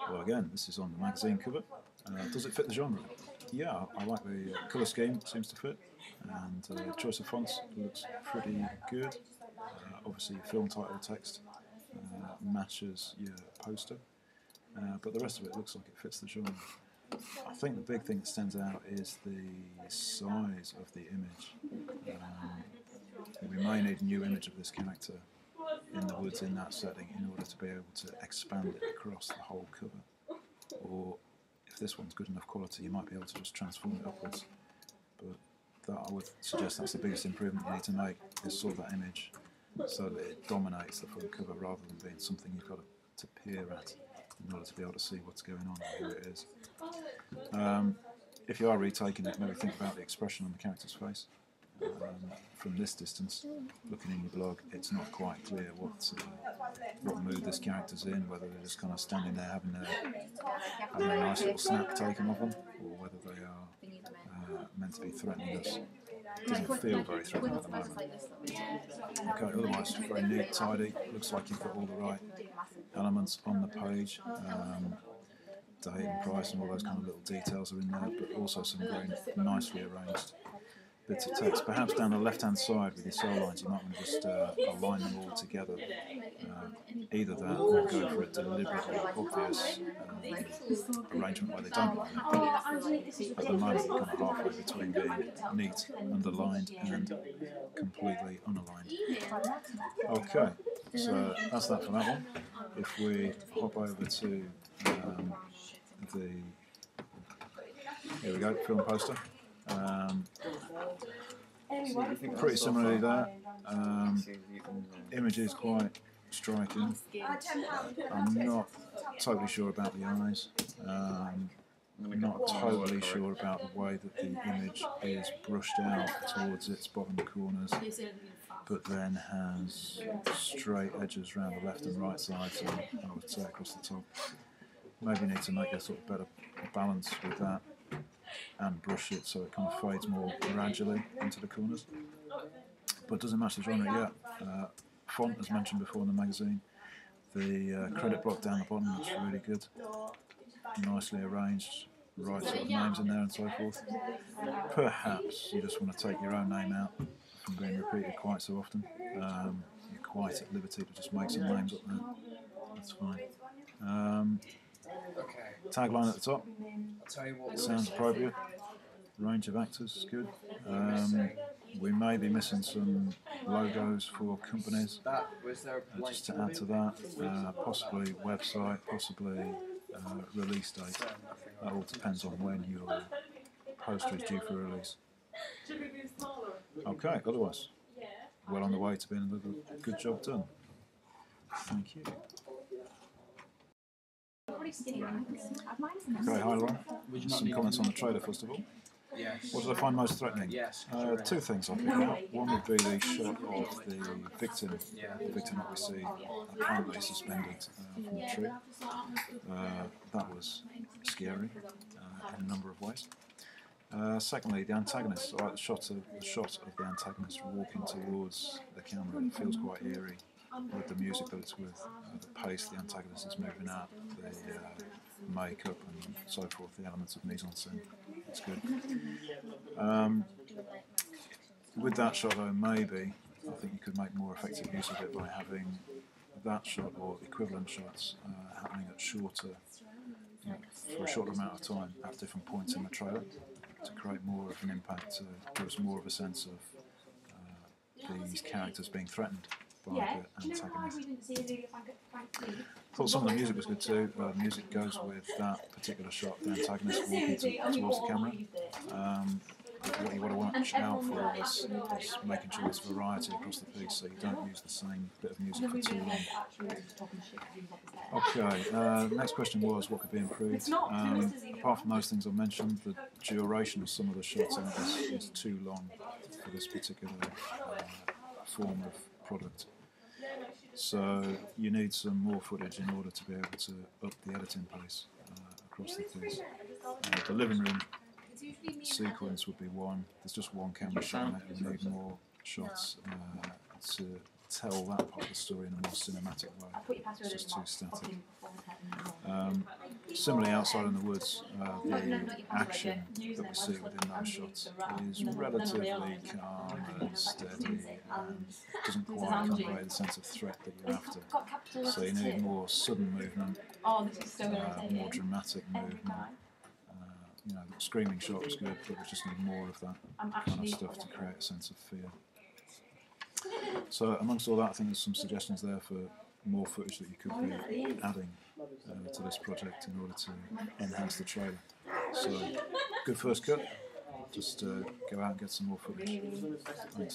Well, again, this is on the magazine cover. Does it fit the genre? Yeah, I like the colour scheme, it seems to fit, and choice of fonts looks pretty good. Obviously, your film title text matches your poster, but the rest of it looks like it fits the genre. I think the big thing that stands out is the size of the image. We may need a new image of this character in the woods in that setting in order to be able to expand it across the whole cover. Or if this one's good enough quality, you might be able to just transform it upwards. But that, I would suggest that's the biggest improvement you need to make, is sort that image so that it dominates the front cover rather than being something you've got to peer at in order to be able to see what's going on and who it is. If you are retaking it, maybe think about the expression on the character's face. From this distance, looking in your blog, it's not quite clear what mood this character's in, whether they're just kind of standing there having a nice little snap taken of them, or whether they are meant to be threatening us. It doesn't feel very threatening at the moment. Okay, otherwise very neat, tidy, looks like you've got all the right elements on the page. Date and price and all those kind of little details are in there, but also some very nicely arranged bits of text. Perhaps down the left-hand side with your cell lines, you might want to just align them all together. Either that or go for a deliberately obvious arrangement where they don't line up. At the moment, you're kind of halfway between being neat, underlined, and completely unaligned. Okay, so that's that for that one. If we hop over to here we go, film poster. Pretty similarly there. Image is quite striking. I'm not totally sure about the eyes. Not totally sure about the way that the image is brushed out towards its bottom corners, but then has straight edges around the left and right sides, and I would say across the top. Maybe need to make a sort of better balance with that and brush it so it kind of fades more gradually into the corners. But it doesn't match the genre yet. Font, as mentioned before in the magazine, the credit block down the bottom looks really good. Nicely arranged, right sort of names in there and so forth. Perhaps you just want to take your own name out from being repeated quite so often. You're quite at liberty to just make some names up there. That's fine. Tagline at the top. Sounds appropriate. Range of actors is good. We may be missing some logos for companies. Just to add to that, possibly website, possibly release date. That all depends on when your poster is due for release. Okay, otherwise, well on the way to being another good job done. Thank you. Okay, hi Lauren. Some comments on the trailer first of all. What did I find most threatening? Two things I picked out. One would be the shot of the victim that we see apparently suspended from the tree. That was scary in a number of ways. Secondly, the antagonist. I like the shot of the antagonist walking towards the camera. It feels quite eerie with the music that it's with, the pace the antagonist is moving at, the makeup and so forth, the elements of mise-en-scène. It's good. With that shot though, maybe I think you could make more effective use of it by having that shot or equivalent shots happening at shorter, for a shorter amount of time at different points in the trailer to create more of an impact, to give us more of a sense of these characters being threatened by the antagonist. Thought some of the music was good too. The music goes with that particular shot, the antagonist walking towards the camera. What you want to watch out for is making sure there's variety across the piece, so you don't use the same bit of music for too long. Okay, next question was what could be improved. Apart from those things I mentioned, the duration of some of the shots is too long for this particular form of product. So you need some more footage in order to be able to up the editing pace across the piece. The living room sequence would be one. There's just one camera shot on it. You need more shots to tell that part of the story in a more cinematic way. It's just too static. Similarly, outside in the woods, the action that we see within those shots is relatively calm and steady and doesn't quite convey the sense of threat that you're after. So you need more sudden movement, more dramatic movement. You know, the screaming shot was good, but we just need more of that kind of stuff to create a sense of fear. So amongst all that, I think there's some suggestions there for more footage that you could be adding to this project in order to enhance the trailer. So good first cut, just go out and get some more footage. Thanks.